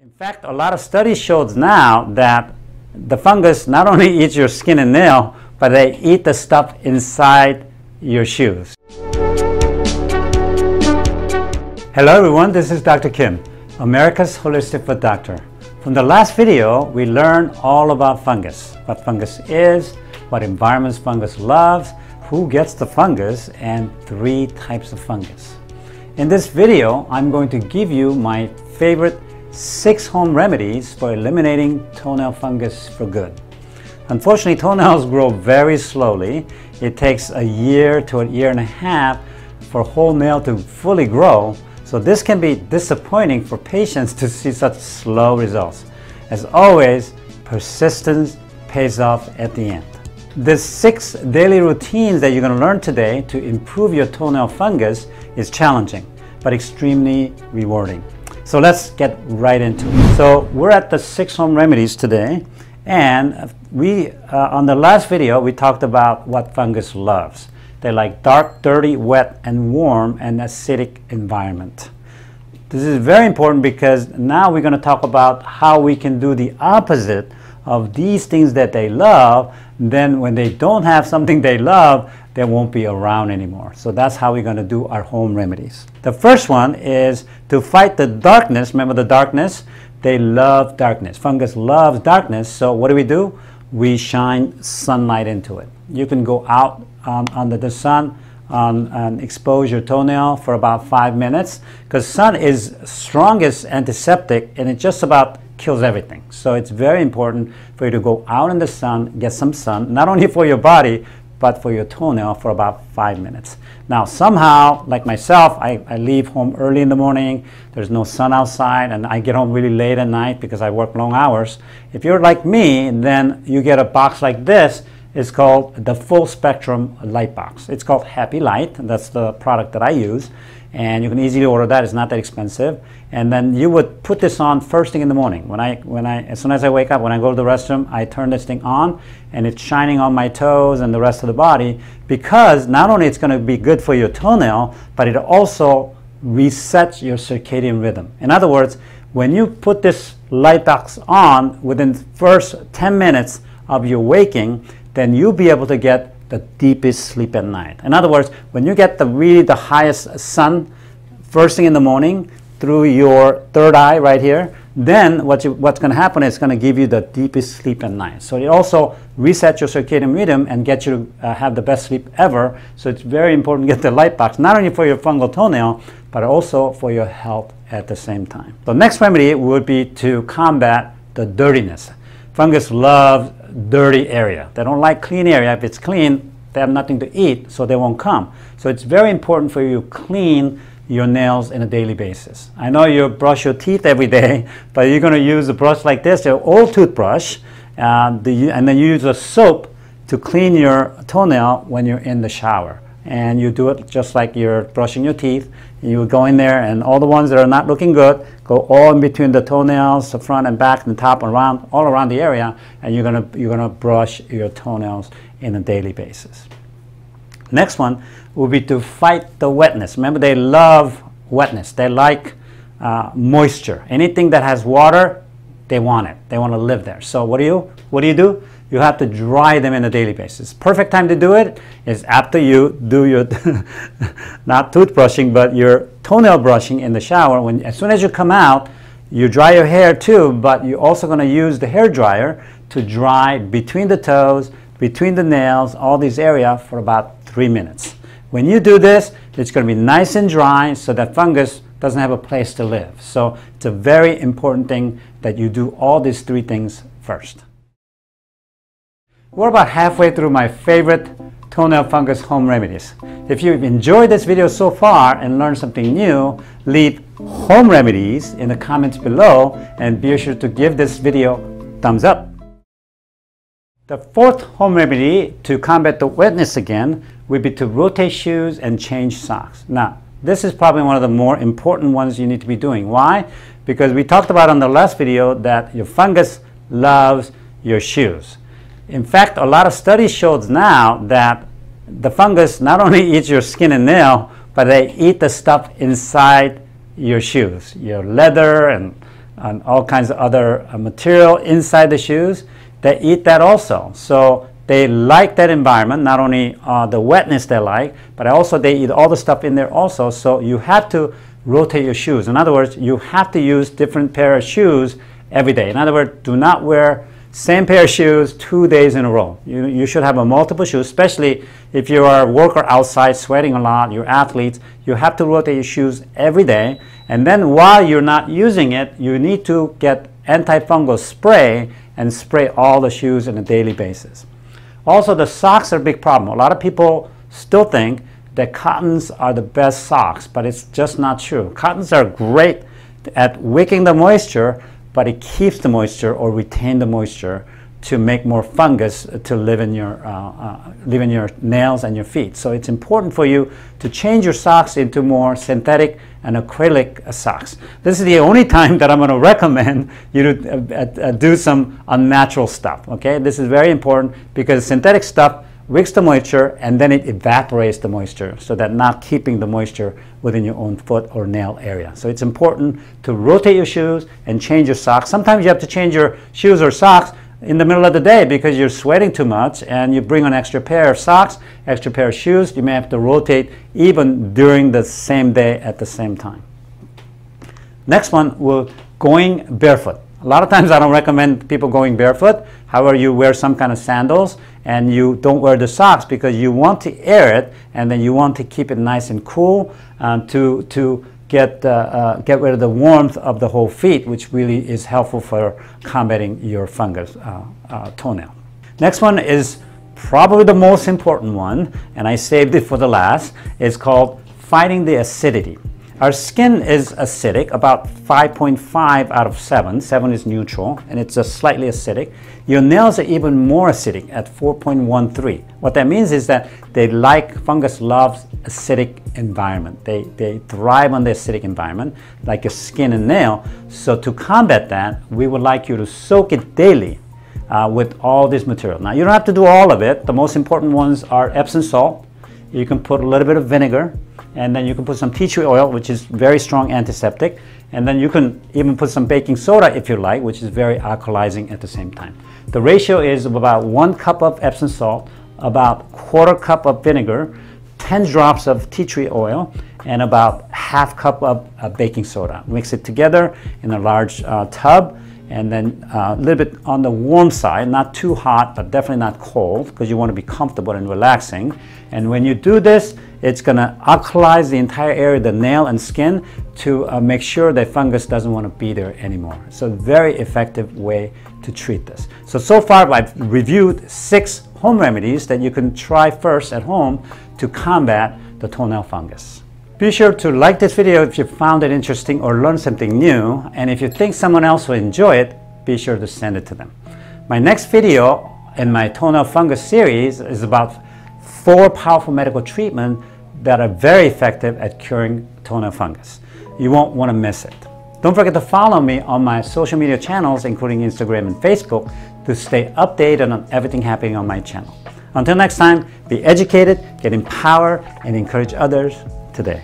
In fact, a lot of studies shows now that the fungus not only eats your skin and nail, but they eat the stuff inside your shoes. Hello everyone, this is Dr. Kim, America's Holistic Foot Doctor. From the last video, we learned all about fungus, what fungus is, what environments fungus loves, who gets the fungus, and 3 types of fungus. In this video, I'm going to give you my favorite 6 home remedies for eliminating toenail fungus for good. Unfortunately, toenails grow very slowly. It takes a year to a year and a half for a whole nail to fully grow. So this can be disappointing for patients to see such slow results. As always, persistence pays off at the end. The 6 daily routines that you're going to learn today to improve your toenail fungus is challenging, but extremely rewarding. So let's get right into it. So we're at the 6 home remedies today, and we on the last video we talked about what fungus loves. They like dark, dirty, wet, and warm and acidic environment. This is very important because now we're going to talk about how we can do the opposite of these things that they love. Then when they don't have something they love, they won't be around anymore. So that's how we're going to do our home remedies. The first one is to fight the darkness. Remember the darkness? They love darkness. Fungus loves darkness. So what do? We shine sunlight into it. You can go out under the sun and expose your toenail for about 5 minutes, because sun is strongest antiseptic and it just about kills everything. So it's very important for you to go out in the sun, get some sun, not only for your body, but for your toenail for about 5 minutes. Now somehow, like myself, I leave home early in the morning, there's no sun outside, and I get home really late at night because I work long hours. If you're like me, then you get a box like this. It's called the Full Spectrum Light Box. It's called Happy Light, and that's the product that I use. And you can easily order that. It's not that expensive. And then you would put this on first thing in the morning. As soon as I wake up, when I go to the restroom, I turn this thing on, and it's shining on my toes and the rest of the body, because not only it's going to be good for your toenail, but it also resets your circadian rhythm. In other words, when you put this light box on within the first 10 minutes of your waking, then you'll be able to get the deepest sleep at night. In other words, when you get the highest sun first thing in the morning through your third eye right here, then what's going to happen is it's going to give you the deepest sleep at night. So it also resets your circadian rhythm and gets you to have the best sleep ever. So it's very important to get the light box, not only for your fungal toenail, but also for your health at the same time. The next remedy would be to combat the dirtiness. Fungus loves dirty area. They don't like clean area. If it's clean, they have nothing to eat, so they won't come. So it's very important for you to clean your nails on a daily basis. I know you brush your teeth every day, but you're going to use a brush like this, your old toothbrush, and then you use a soap to clean your toenail when you're in the shower. And you do it just like you're brushing your teeth. You go in there, and all the ones that are not looking good go all in between the toenails, the front and back and top, and all around the area, and you're gonna brush your toenails on a daily basis. Next one will be to fight the wetness. Remember, they love wetness. They like moisture. Anything that has water, they want it. They want to live there. So what do you do? You have to dry them on a daily basis. Perfect time to do it is after you do your not toothbrushing, but your toenail brushing in the shower. As soon as you come out, you dry your hair too, but you're also going to use the hair dryer to dry between the toes, between the nails, all these areas for about 3 minutes. When you do this, it's going to be nice and dry so that fungus doesn't have a place to live. So it's a very important thing that you do all these 3 things first. We're about halfway through my favorite toenail fungus home remedies. If you've enjoyed this video so far and learned something new, leave home remedies in the comments below, and be sure to give this video a thumbs up. The 4th home remedy to combat the wetness again would be to rotate shoes and change socks. Now, this is probably one of the more important ones you need to be doing. Why? Because we talked about on the last video that your fungus loves your shoes. In fact, a lot of studies shows now that the fungus not only eats your skin and nail, but they eat the stuff inside your shoes, your leather and and all kinds of other material inside the shoes. They eat that also. So they like that environment, not only the wetness they like, but also they eat all the stuff in there also. So you have to rotate your shoes. In other words, you have to use different pair of shoes every day. In other words, do not wear same pair of shoes 2 days in a row. You should have a multiple shoes, especially if you are a worker outside sweating a lot, you're athletes. You have to rotate your shoes every day. And then while you're not using it, you need to get antifungal spray and spray all the shoes on a daily basis. Also, the socks are a big problem. A lot of people still think that cottons are the best socks, but it's just not true. Cottons are great at wicking the moisture, but it keeps the moisture or retain the moisture to make more fungus to live in your nails and your feet. So it's important for you to change your socks into more synthetic and acrylic socks. This is the only time that I'm going to recommend you to do some unnatural stuff. Okay, this is very important because synthetic stuff wicks the moisture and then it evaporates the moisture, so that not keeping the moisture within your own foot or nail area. So it's important to rotate your shoes and change your socks. Sometimes you have to change your shoes or socks in the middle of the day because you're sweating too much and you bring an extra pair of socks, extra pair of shoes. You may have to rotate even during the same day at the same time. Next one, we're going barefoot. A lot of times I don't recommend people going barefoot. However, you wear some kind of sandals and you don't wear the socks because you want to air it and then you want to keep it nice and cool to get rid of the warmth of the whole feet, which really is helpful for combating your fungus toenail. Next one is probably the most important one, and I saved it for the last. It's called fighting the acidity. Our skin is acidic, about 5.5 out of 7. 7 is neutral, and it's just slightly acidic. Your nails are even more acidic at 4.13. What that means is that fungus loves acidic environment. They thrive on the acidic environment, like your skin and nail. So to combat that, we would like you to soak it daily with all this material. Now, you don't have to do all of it. The most important ones are Epsom salt. You can put a little bit of vinegar, and then you can put some tea tree oil, which is very strong antiseptic, and then you can even put some baking soda if you like, which is very alkalizing at the same time. The ratio is about 1 cup of Epsom salt, about 1/4 cup of vinegar, 10 drops of tea tree oil, and about 1/2 cup of baking soda. Mix it together in a large tub, and then a little bit on the warm side, not too hot, but definitely not cold, because you want to be comfortable and relaxing. And when you do this, it's going to alkalize the entire area, the nail and skin, to make sure that fungus doesn't want to be there anymore. So a very effective way to treat this. So far I've reviewed 6 home remedies that you can try first at home to combat the toenail fungus. Be sure to like this video if you found it interesting or learned something new, and if you think someone else will enjoy it, be sure to send it to them. My next video in my toenail fungus series is about 4 powerful medical treatments that are very effective at curing toenail fungus. You won't want to miss it. Don't forget to follow me on my social media channels, including Instagram and Facebook, to stay updated on everything happening on my channel. Until next time, be educated, get empowered, and encourage others today.